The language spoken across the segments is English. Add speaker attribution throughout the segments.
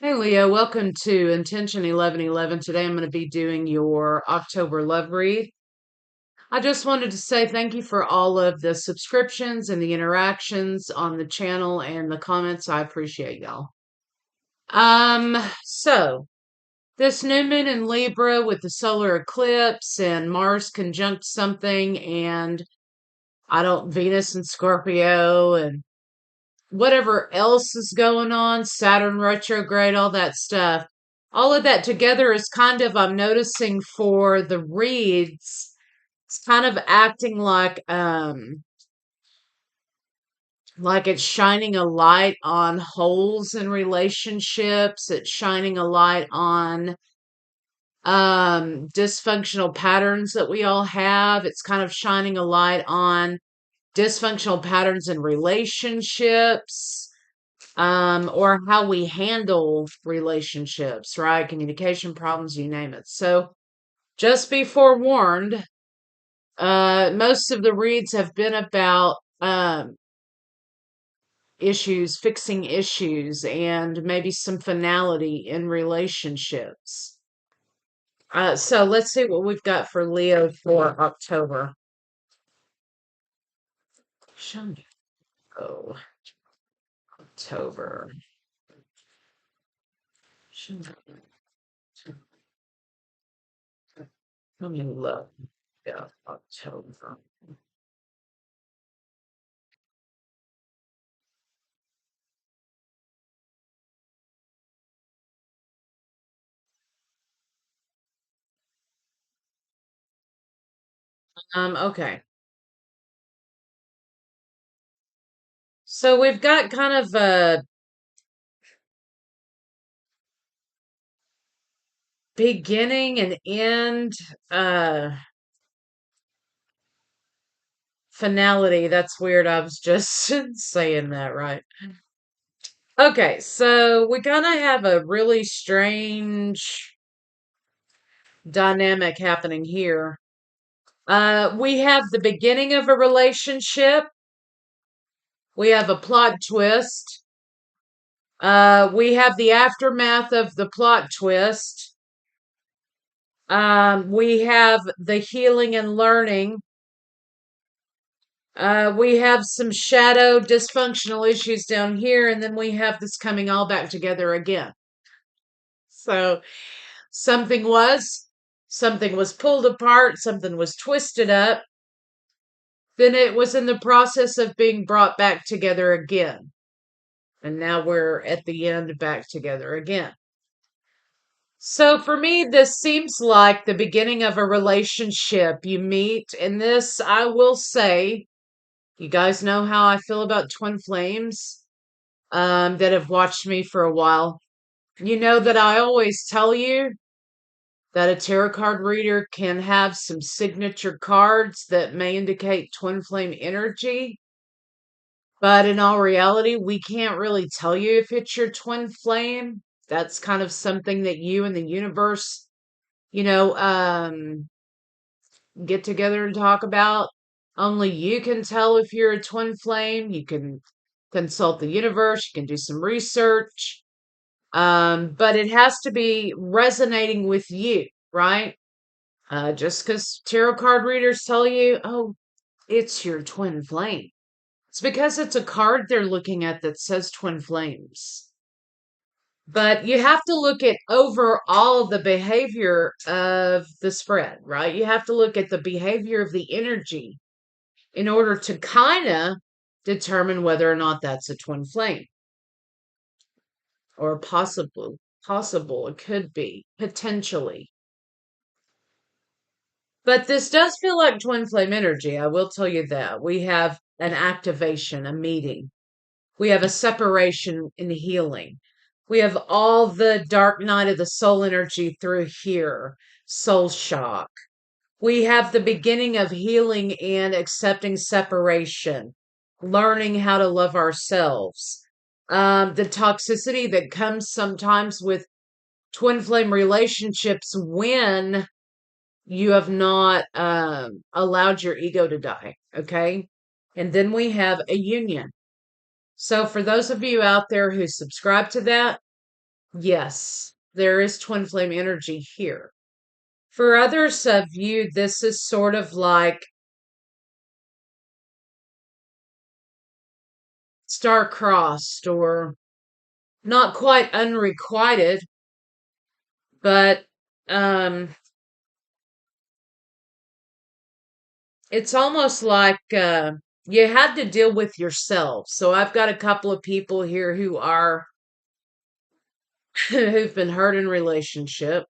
Speaker 1: Hey Leo, welcome to Intention 1111. Today I'm going to be doing your October love read. I just wanted to say thank you for all of the subscriptions and the interactions on the channel and the comments. I appreciate y'all. So this new moon in Libra with the solar eclipse and Mars conjunct something and Venus in Scorpio and whatever else is going on, Saturn retrograde, all that stuff. All of that together is kind of, I'm noticing for the reads, it's kind of acting like it's shining a light on holes in relationships. It's shining a light on dysfunctional patterns that we all have. It's kind of shining a light on dysfunctional patterns in relationships, or how we handle relationships, right? Communication problems, you name it. So just be forewarned. Most of the reads have been about issues, fixing issues, and maybe some finality in relationships. So let's see what we've got for Leo for October. Show me. Oh, October. Show me. Let me look. Yeah, October. Okay. So we've got kind of a beginning and end uh finality. That's weird. I was just saying that right. Okay, so we kind of have a really strange dynamic happening here. We have the beginning of a relationship. We have a plot twist. We have the aftermath of the plot twist. We have the healing and learning. We have some shadow dysfunctional issues down here, and then we have this coming all back together again. So something was pulled apart, something was twisted up, then it was in the process of being brought back together again. And now we're at the end back together again. So for me, this seems like the beginning of a relationship. You meet, and this, I will say, you guys know how I feel about twin flames, that have watched me for a while. You know that I always tell you that a tarot card reader can have some signature cards that may indicate twin flame energy. But in all reality, we can't really tell you if it's your twin flame. That's kind of something that you and the universe, you know, get together and talk about. Only you can tell if you're a twin flame. You can consult the universe, you can do some research. But it has to be resonating with you, right? Just because tarot card readers tell you, oh, it's your twin flame. It's because it's a card they're looking at that says twin flames. But you have to look at overall the behavior of the spread, right? You have to look at the behavior of the energy in order to kind of determine whether or not that's a twin flame or possible it could be potentially. But this does feel like twin flame energy. I will tell you that. We have an activation, a meeting. We have a separation and healing. We have all the dark night of the soul energy through here, soul shock. We have the beginning of healing and accepting separation, learning how to love ourselves. The toxicity that comes sometimes with twin flame relationships when you have not allowed your ego to die. Okay. And then we have a union. So for those of you out there who subscribe to that, Yes, there is twin flame energy here. For others of you, this is sort of like star-crossed or not quite unrequited, but um, it's almost like you had to deal with yourself. So I've got a couple of people here who are who've been hurt in relationship,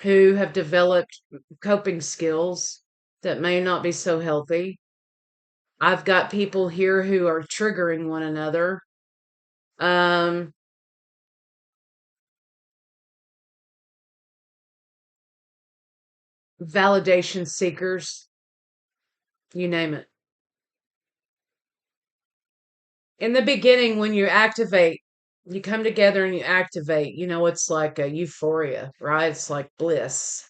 Speaker 1: who have developed coping skills that may not be so healthy. I've got people here who are triggering one another. Um, Validation seekers, you name it. In the beginning, when you activate, you come together and you activate, it's like a euphoria, right? It's like bliss.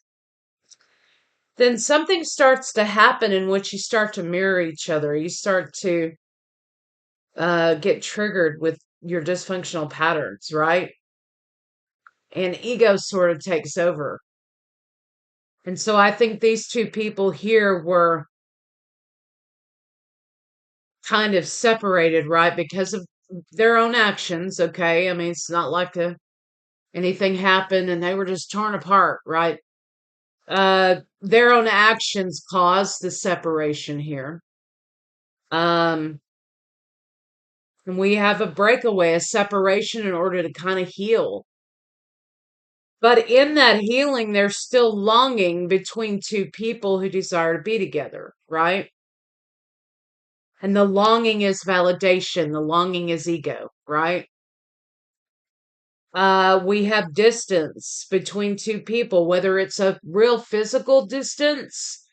Speaker 1: Then something starts to happen in which you start to mirror each other. You start to get triggered with your dysfunctional patterns, right? And ego sort of takes over. And so I think these two people here were kind of separated, right? Because of their own actions, okay? I mean, it's not like anything happened and they were just torn apart, right? Their own actions caused the separation here. Um, and we have a breakaway, a separation in order to kind of heal. But in that healing, there's still longing between two people who desire to be together, right? And the longing is validation, the longing is ego, right? We have distance between two people, whether it's a real physical distance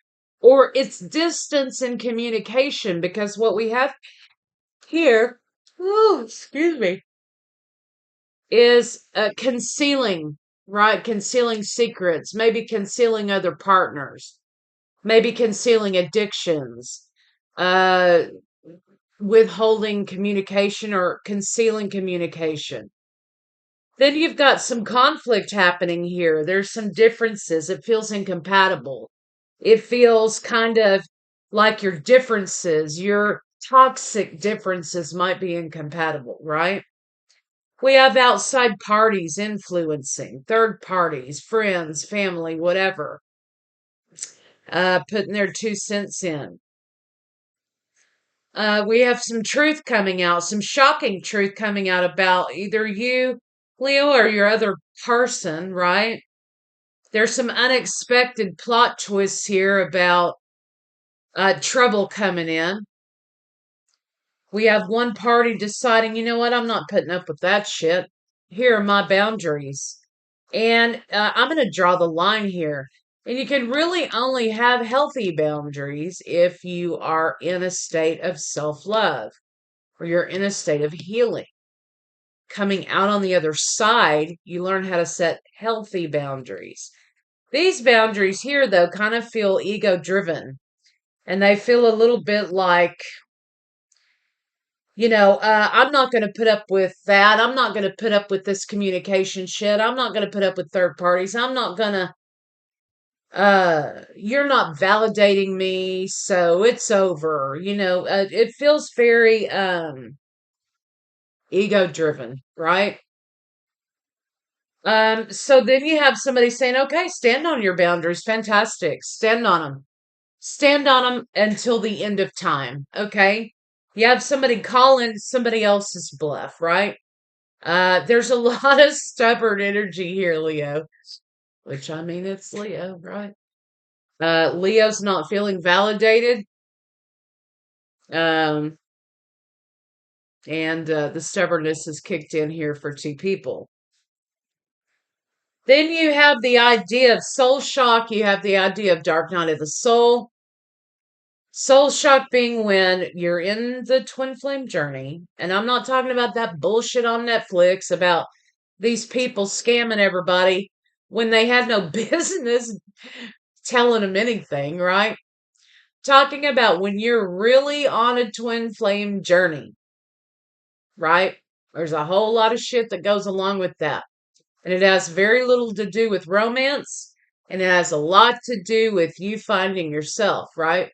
Speaker 1: or it's distance in communication, because what we have here, oh, excuse me, is concealing, right? Concealing secrets, maybe concealing other partners, maybe concealing addictions, uh, withholding communication or concealing communication. Then you've got some conflict happening here. There's some differences. It feels incompatible. It feels kind of like your differences, your toxic differences might be incompatible, right? We have outside parties influencing, third parties, friends, family, whatever, putting their 2 cents in. We have some truth coming out, some shocking truth coming out about either you, Leo, or your other person, right? There's some unexpected plot twists here about trouble coming in. We have one party deciding, you know what, I'm not putting up with that shit. Here are my boundaries. And I'm going to draw the line here. And you can really only have healthy boundaries if you are in a state of self love or you're in a state of healing. Coming out on the other side, you learn how to set healthy boundaries. These boundaries here, though, kind of feel ego driven and they feel a little bit like, I'm not going to put up with that. I'm not going to put up with this communication shit. I'm not going to put up with third parties. I'm not going to, you're not validating me. So it's over. It feels very, ego driven, right? So then you have somebody saying, okay, stand on your boundaries. Fantastic. Stand on them. Stand on them until the end of time. Okay. You have somebody calling somebody else's bluff, right? There's a lot of stubborn energy here, Leo, which I mean, it's Leo, right? Leo's not feeling validated. Um, and the stubbornness is kicked in here for two people. Then you have the idea of soul shock. You have the idea of dark night of the soul. Soul shock being when you're in the twin flame journey. And I'm not talking about that bullshit on Netflix about these people scamming everybody when they had no business telling them anything, right? Talking about when you're really on a twin flame journey, right? There's a whole lot of shit that goes along with that. And it has very little to do with romance, and it has a lot to do with you finding yourself, right?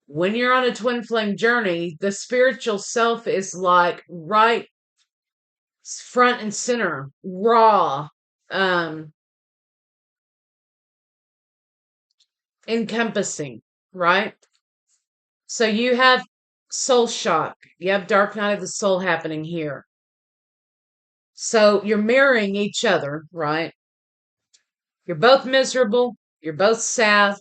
Speaker 1: When you're on a twin flame journey, the spiritual self is like right front and center, raw, um, encompassing, right? So you have soul shock, you have dark night of the soul happening here. So you're mirroring each other, right? You're both miserable, you're both sad.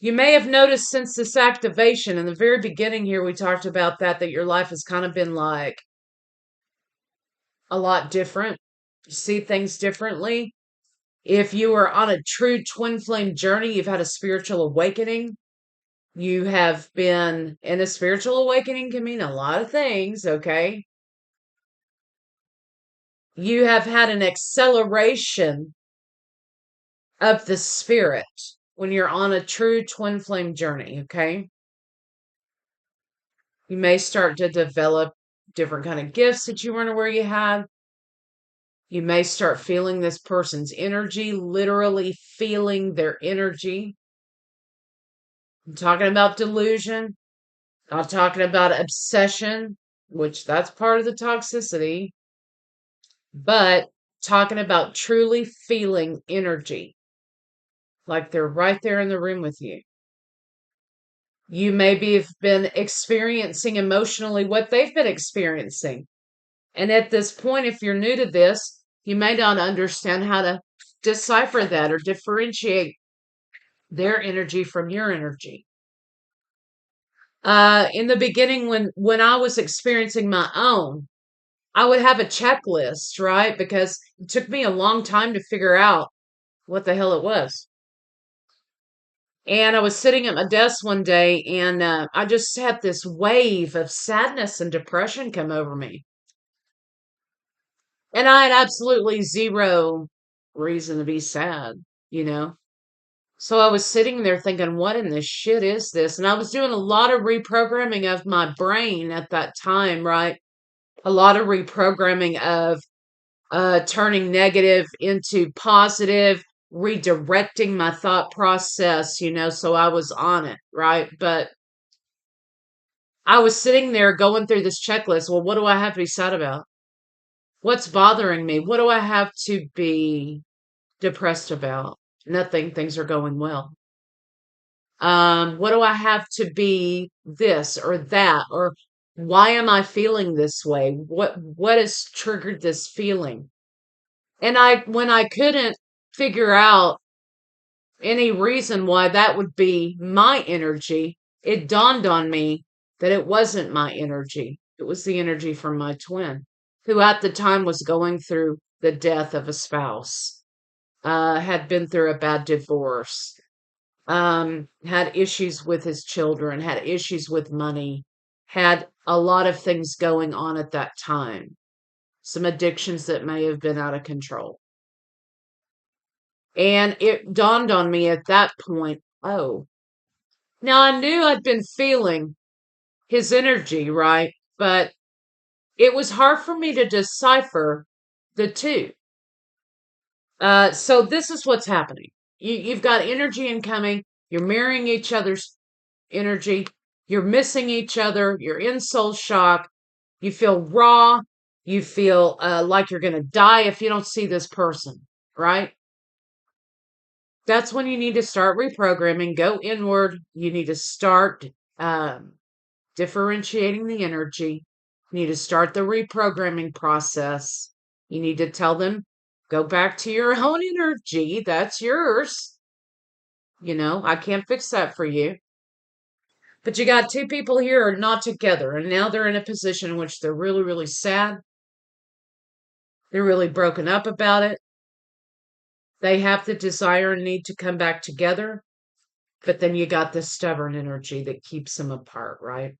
Speaker 1: You may have noticed since this activation in the very beginning here, we talked about that your life has kind of been like a lot different. You see things differently. If you are on a true twin flame journey, you've had a spiritual awakening. You have been, and a spiritual awakening can mean a lot of things, okay? You have had an acceleration of the spirit when you're on a true twin flame journey, okay? You may start to develop different kind of gifts that you weren't aware you had. You may start feeling this person's energy, literally feeling their energy. I'm talking about delusion. Not talking about obsession, which that's part of the toxicity, but talking about truly feeling energy, like they're right there in the room with you. You maybe have been experiencing emotionally what they've been experiencing. And at this point, if you're new to this, you may not understand how to decipher that or differentiate their energy from your energy. In the beginning, when I was experiencing my own, I would have a checklist, right? Because it took me a long time to figure out what the hell it was. And I was sitting at my desk one day and I just had this wave of sadness and depression come over me. And I had absolutely zero reason to be sad, you know? So I was sitting there thinking, what in the shit is this? And I was doing a lot of reprogramming of my brain at that time, right? A lot of reprogramming of turning negative into positive, redirecting my thought process, so I was on it, right? But I was sitting there going through this checklist. Well, what do I have to be sad about? What's bothering me? What do I have to be depressed about? Nothing. Things are going well. What do I have to be this or that? Or why am I feeling this way? What has triggered this feeling? And when I couldn't figure out any reason why that would be my energy, it dawned on me that it wasn't my energy. It was the energy from my twin, who at the time was going through the death of a spouse, had been through a bad divorce, had issues with his children, had issues with money, had a lot of things going on at that time, some addictions that may have been out of control. And it dawned on me at that point, oh, now I knew I'd been feeling his energy, right? But it was hard for me to decipher the two. So this is what's happening. You've got energy incoming. You're mirroring each other's energy. You're missing each other. You're in soul shock. You feel raw. You feel like you're going to die if you don't see this person, right? That's when you need to start reprogramming, go inward. You need to start differentiating the energy. You need to start the reprogramming process. You need to tell them, go back to your own energy. That's yours. I can't fix that for you. But you got two people here are not together, and now they're in a position in which they're really, really sad. They're really broken up about it. They have the desire and need to come back together. But then you got this stubborn energy that keeps them apart, right?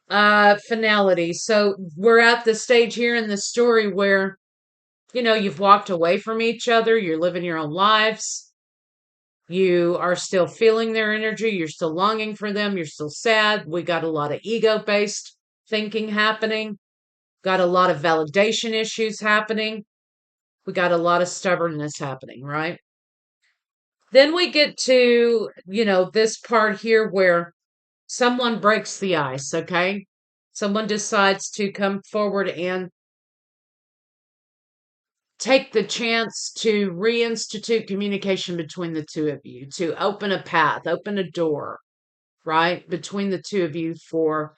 Speaker 1: Finality. So we're at the stage here in the story where, you've walked away from each other, you're living your own lives. You are still feeling their energy. You're still longing for them. You're still sad. We got a lot of ego-based thinking happening. Got a lot of validation issues happening. We got a lot of stubbornness happening, right? Then we get to, this part here where someone breaks the ice, okay? Someone decides to come forward and take the chance to reinstitute communication between the two of you, to open a path, open a door, right, between the two of you for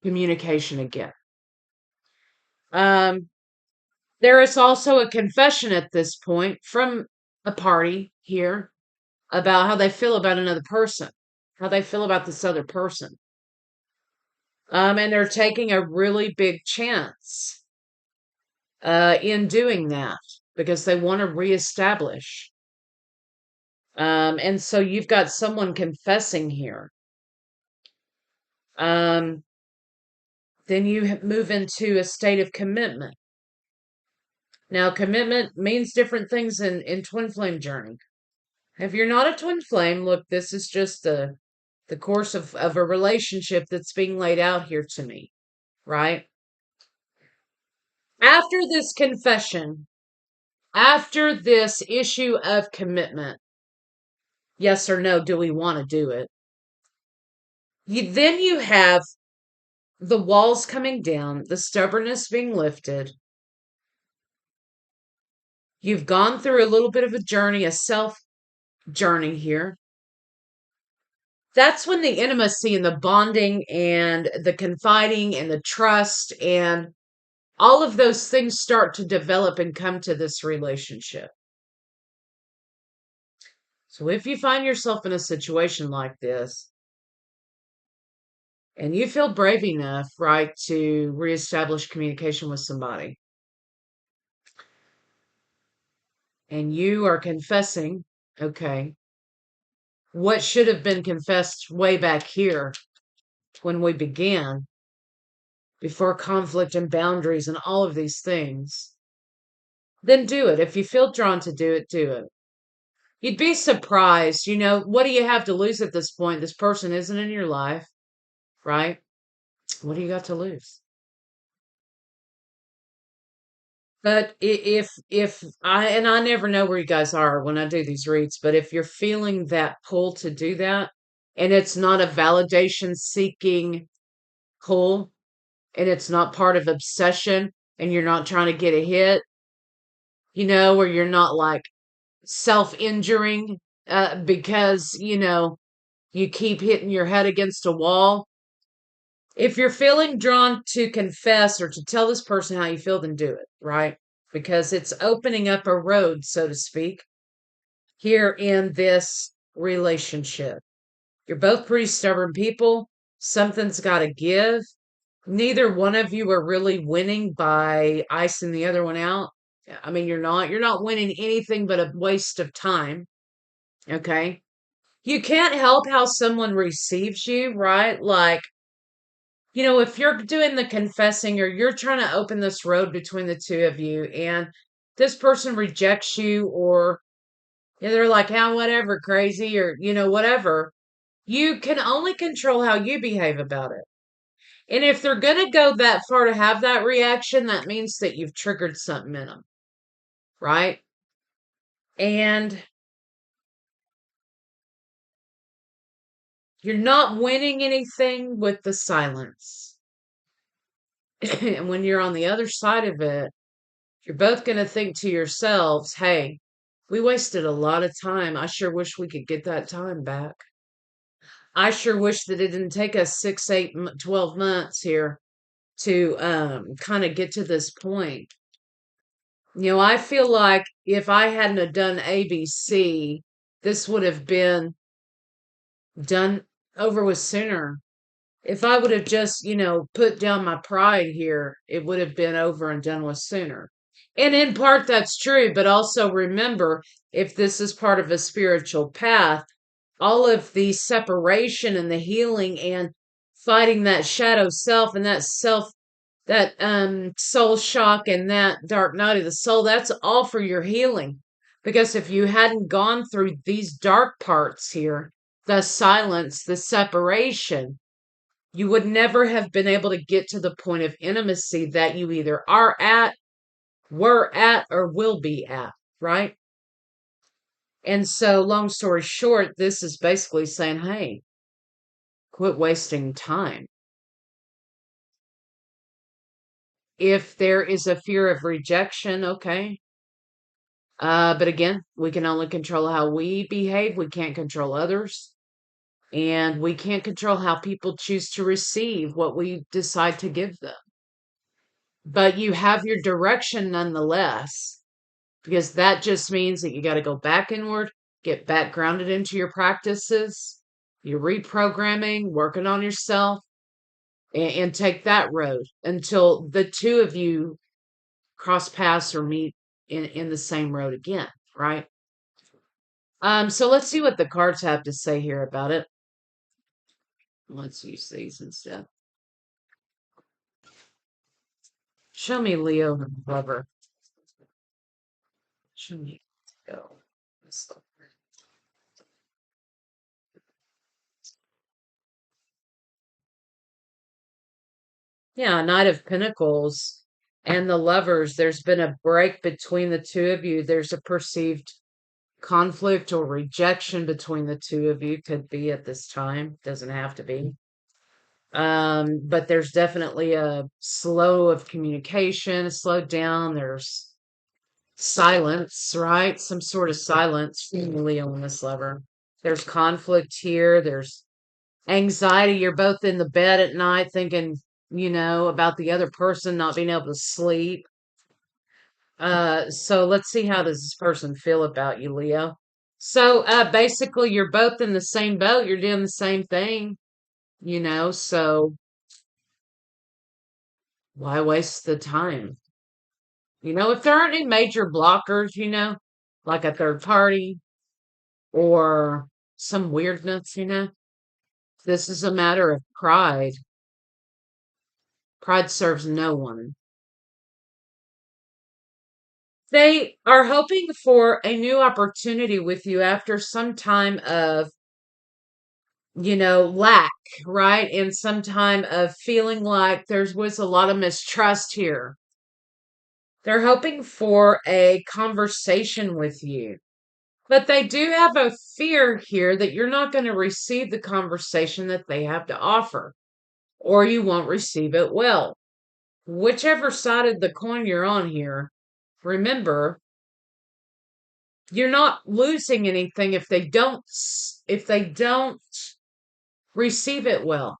Speaker 1: communication again. There is also a confession at this point from a party here about how they feel about another person, how they feel about this other person. And they're taking a really big chance in doing that because they want to reestablish. And so you've got someone confessing here. Then you move into a state of commitment. Now, commitment means different things in twin flame journey. If you're not a twin flame, look, this is just the course of a relationship that's being laid out here to me, right? After this confession, after this issue of commitment, yes or no, do we want to do it? Then you have the walls coming down, the stubbornness being lifted. You've gone through a little bit of a journey, a self journey here. That's when the intimacy and the bonding and the confiding and the trust and all of those things start to develop and come to this relationship. So if you find yourself in a situation like this and you feel brave enough, right, to reestablish communication with somebody, and you are confessing, okay, what should have been confessed way back here when we began, before conflict and boundaries and all of these things, then do it. If you feel drawn to do it, do it. You'd be surprised, what do you have to lose at this point? This person isn't in your life, right? What do you got to lose? But if I never know where you guys are when I do these reads, but if you're feeling that pull to do that, and it's not a validation seeking pull, and it's not part of obsession, and you're not trying to get a hit, or you're not like self-injuring because, you keep hitting your head against a wall. If you're feeling drawn to confess or to tell this person how you feel, then do it, right? Because it's opening up a road, so to speak, here in this relationship. You're both pretty stubborn people. Something's got to give. Neither one of you are really winning by icing the other one out. I mean, you're not winning anything but a waste of time. Okay. You can't help how someone receives you, right? Like, if you're doing the confessing or you're trying to open this road between the two of you and this person rejects you, or they're like, whatever, crazy, or, whatever, you can only control how you behave about it. And if they're going to go that far to have that reaction, that means that you've triggered something in them, right? And you're not winning anything with the silence. And when you're on the other side of it, you're both going to think to yourselves, hey, we wasted a lot of time. I sure wish we could get that time back. I sure wish that it didn't take us 6, 8, 12 months here to kind of get to this point. I feel like if I hadn't have done ABC, this would have been done over with sooner. If I would have just, put down my pride here, it would have been over and done with sooner. And in part, that's true. But also remember, if this is part of a spiritual path, all of the separation and the healing and fighting that shadow self and that soul shock and that dark night of the soul, that's all for your healing. Because if you hadn't gone through these dark parts here, the silence, the separation, you would never have been able to get to the point of intimacy that you either are at, were at, or will be at, right? And so, long story short, this is basically saying, hey, quit wasting time. If there is a fear of rejection, okay. But again, we can only control how we behave. We can't control others. And we can't control how people choose to receive what we decide to give them. But you have your direction nonetheless, because that just means that you got to go back inward, get back grounded into your practices, your reprogramming, working on yourself, and take that road until the two of you cross paths or meet in the same road again, right? So let's see what the cards have to say here about it. Let's use these instead. Show me Leo the lover. Show me. Go. Yeah, Knight of Pentacles and the lovers. There's been a break between the two of you. There's a perceived conflict or rejection between the two of you. Could be at this time. Doesn't have to be. But there's definitely a slow of communication, a slow down. There's silence, right? Some sort of silence from Leo and this lover. There's conflict here. There's anxiety. You're both in the bed at night thinking, about the other person not being able to sleep. So let's see, how does this person feel about you, Leo? So basically you're both in the same boat. You're doing the same thing, so why waste the time? If there aren't any major blockers, like a third party or some weirdness, this is a matter of pride. Pride serves no one. They are hoping for a new opportunity with you after some time of, lack, right? And some time of feeling like there was a lot of mistrust here. They're hoping for a conversation with you. But they do have a fear here that you're not going to receive the conversation that they have to offer, or you won't receive it well. Whichever side of the coin you're on here, remember, you're not losing anything if they don't receive it well.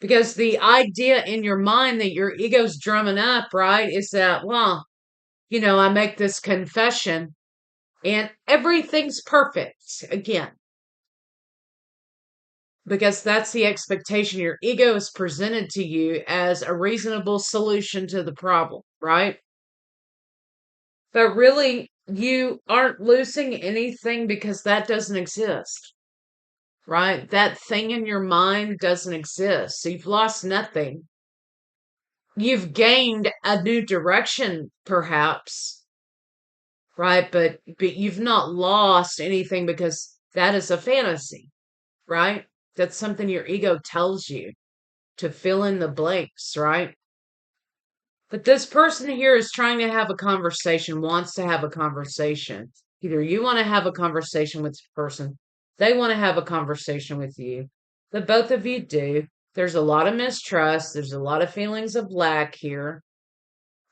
Speaker 1: Because the idea in your mind that your ego's drumming up, right, is that, well, I make this confession and everything's perfect again. Because that's the expectation your ego is presented to you as a reasonable solution to the problem, right? But really, you aren't losing anything because that doesn't exist, right? That thing in your mind doesn't exist. So you've lost nothing. You've gained a new direction, perhaps, right? But you've not lost anything because that is a fantasy, right? That's something your ego tells you to fill in the blanks, right? But this person here is trying to have a conversation, wants to have a conversation. Either you want to have a conversation with this person, they want to have a conversation with you. The both of you do. There's a lot of mistrust. There's a lot of feelings of lack here.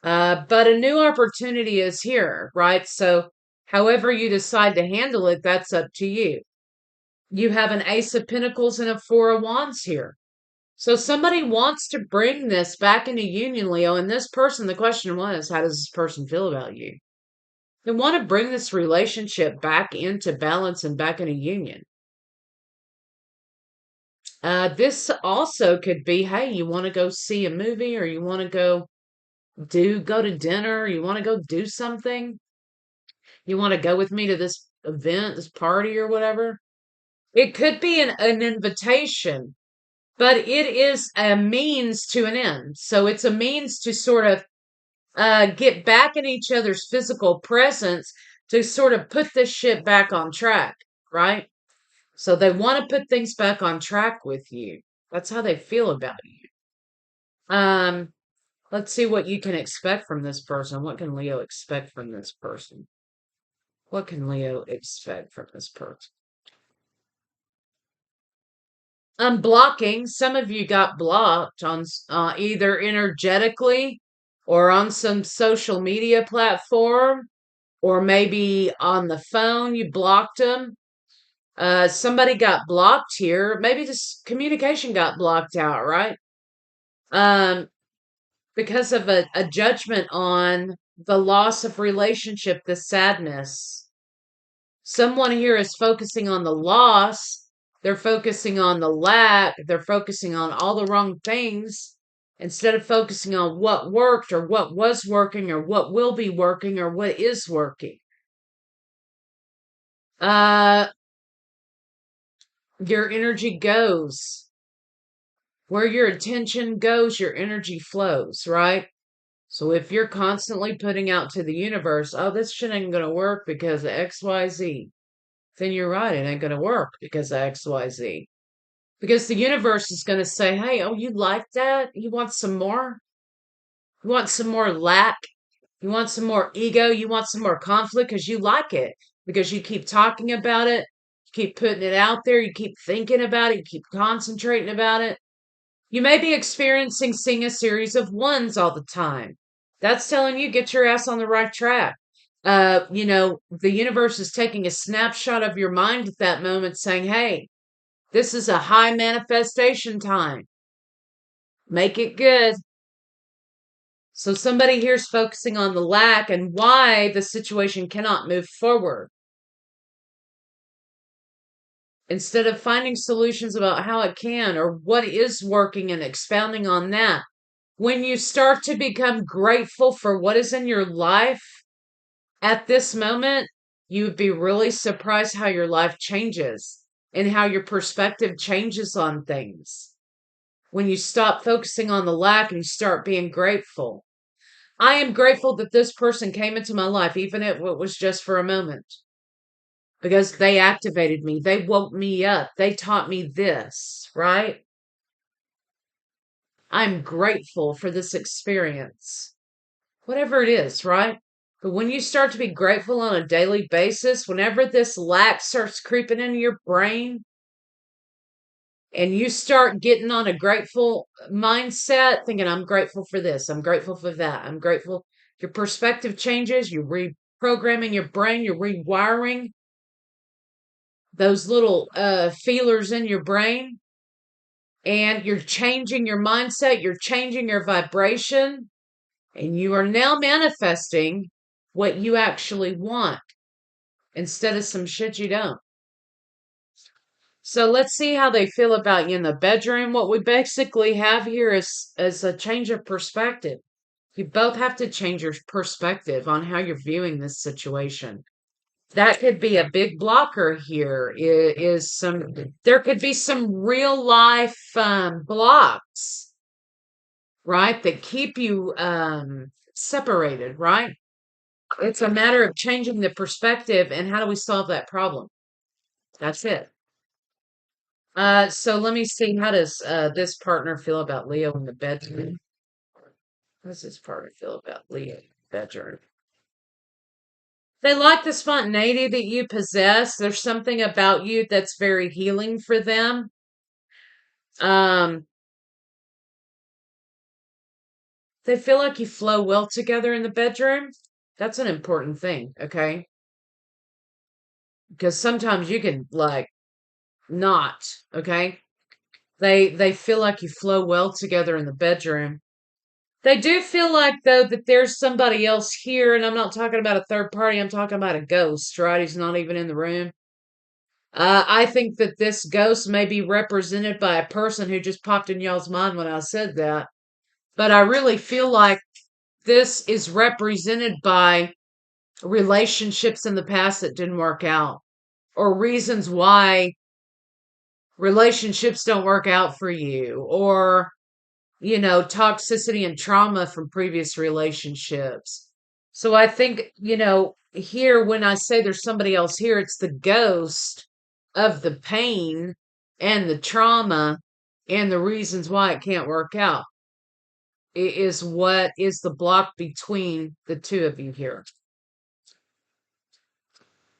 Speaker 1: But a new opportunity is here, right? So however you decide to handle it, that's up to you. You have an Ace of Pentacles and a Four of Wands here. So somebody wants to bring this back into union, Leo, and this person, the question was, how does this person feel about you? They want to bring this relationship back into balance and back into union. This also could be, hey, you want to go see a movie, or you want to go to dinner, you want to go do something, you want to go with me to this event, this party, or whatever. It could be an invitation, but it is a means to an end. So it's a means to sort of get back in each other's physical presence to sort of put this shit back on track, right? So they want to put things back on track with you. That's how they feel about you. Um, let's see what you can expect from this person. What can Leo expect from this person? What can Leo expect from this person? Unblocking. Some of you got blocked on either energetically or on some social media platform, or maybe on the phone you blocked them. Somebody got blocked here. Maybe just communication got blocked out, right? Um, because of a judgment on the loss of relationship, the sadness. Someone here is focusing on the loss. They're focusing on the lack. They're focusing on all the wrong things instead of focusing on what worked or what was working or what will be working or what is working. Uh, your energy goes. Where your attention goes, your energy flows, right? So if you're constantly putting out to the universe, oh, this shit ain't gonna work because of XYZ, then you're right, it ain't gonna work because of XYZ. Because the universe is gonna say, hey, oh, you like that? You want some more? You want some more lack? You want some more ego? You want some more conflict because you like it. Because you keep talking about it, you keep putting it out there, you keep thinking about it, you keep concentrating about it. You may be experiencing seeing a series of ones all the time. That's telling you get your ass on the right track. The universe is taking a snapshot of your mind at that moment saying, hey, this is a high manifestation time. Make it good. So somebody here is focusing on the lack and why the situation cannot move forward. Instead of finding solutions about how it can or what is working and expounding on that. When you start to become grateful for what is in your life at this moment, you would be really surprised how your life changes and how your perspective changes on things. When you stop focusing on the lack and you start being grateful. I am grateful that this person came into my life, even if it was just for a moment, because they activated me. They woke me up. They taught me this, right? I'm grateful for this experience. Whatever it is, right? But when you start to be grateful on a daily basis, whenever this lack starts creeping into your brain and you start getting on a grateful mindset, thinking, I'm grateful for this, I'm grateful for that, I'm grateful, your perspective changes, you're reprogramming your brain, you're rewiring those little feelers in your brain, and you're changing your mindset, you're changing your vibration, and you are now manifesting what you actually want instead of some shit you don't. So let's see how they feel about you in the bedroom. What we basically have here is a change of perspective. You both have to change your perspective on how you're viewing this situation. That could be a big blocker here. There could be some real life blocks, right? That keep you separated, right? It's a matter of changing the perspective and how do we solve that problem? That's it. So let me see. How does this partner feel about Leo in the bedroom? How does this partner feel about Leo in the bedroom? They like the spontaneity that you possess. There's something about you that's very healing for them. Um, they feel like you flow well together in the bedroom. That's an important thing, okay? Because sometimes you can like not, okay? They feel like you flow well together in the bedroom. They do feel like, though, that there's somebody else here, and I'm not talking about a third party, I'm talking about a ghost, right? He's not even in the room. I think that this ghost may be represented by a person who just popped in y'all's mind when I said that. But I really feel like this is represented by relationships in the past that didn't work out, or reasons why relationships don't work out for you, or toxicity and trauma from previous relationships. So I think, here when I say there's somebody else here, it's the ghost of the pain and the trauma and the reasons why it can't work out. It is what is the block between the two of you here.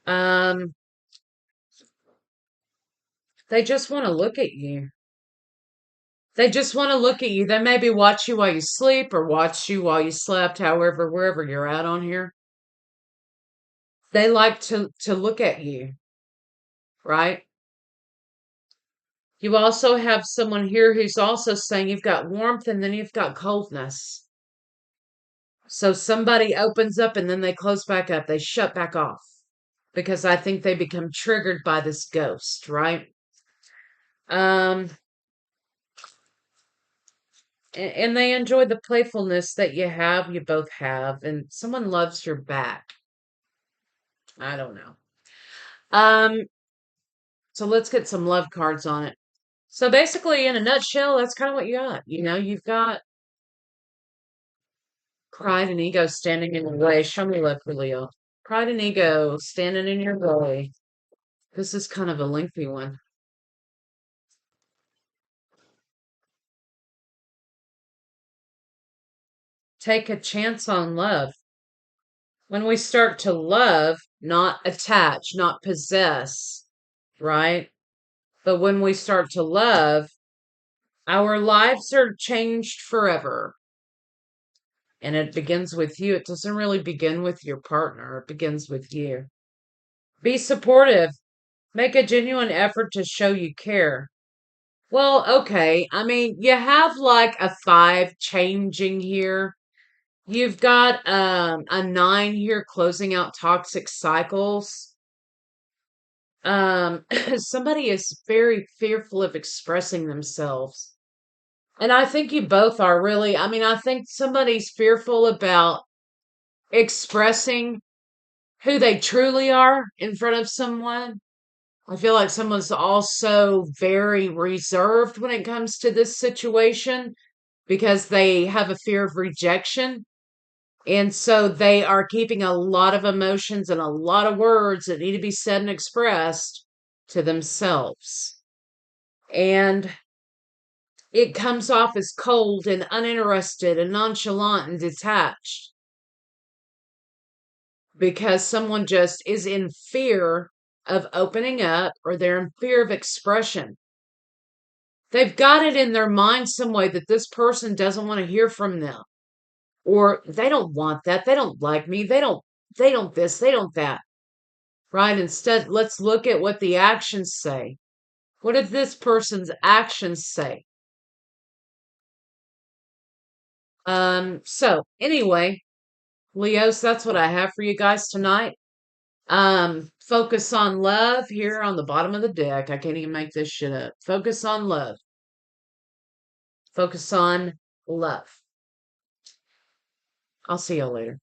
Speaker 1: Um, they just want to look at you. They just want to look at you. They maybe watch you while you sleep or watch you while you slept, however, wherever you're at on here. They like to look at you, right? You also have someone here who's also saying you've got warmth and then you've got coldness. So somebody opens up and then they close back up. They shut back off because I think they become triggered by this ghost, right? Um, and they enjoy the playfulness that you both have, and someone loves your back. I don't know. Um, so let's get some love cards on it. So basically, in a nutshell, that's kind of what you got. You've got pride and ego standing in your way. Show me love for Leo. Pride and ego standing in your way. This is kind of a lengthy one. Take a chance on love. When we start to love, not attach, not possess, right? But when we start to love, our lives are changed forever. And it begins with you. It doesn't really begin with your partner, it begins with you. Be supportive. Make a genuine effort to show you care. Well, okay. I mean, you have like a 5 changing here. You've got a 9 here closing out toxic cycles. Somebody is very fearful of expressing themselves. And I think you both are really. I mean, I think somebody's fearful about expressing who they truly are in front of someone. I feel like someone's also very reserved when it comes to this situation because they have a fear of rejection. And so they are keeping a lot of emotions and a lot of words that need to be said and expressed to themselves. And it comes off as cold and uninterested and nonchalant and detached because someone just is in fear of opening up or they're in fear of expression. They've got it in their mind some way that this person doesn't want to hear from them or they don't want that. They don't like me. They don't this, they don't that. Right? Instead, let's look at what the actions say. What did this person's actions say? So anyway, Leos, that's what I have for you guys tonight. Focus on love here on the bottom of the deck. I can't even make this shit up. Focus on love. Focus on love. I'll see y'all later.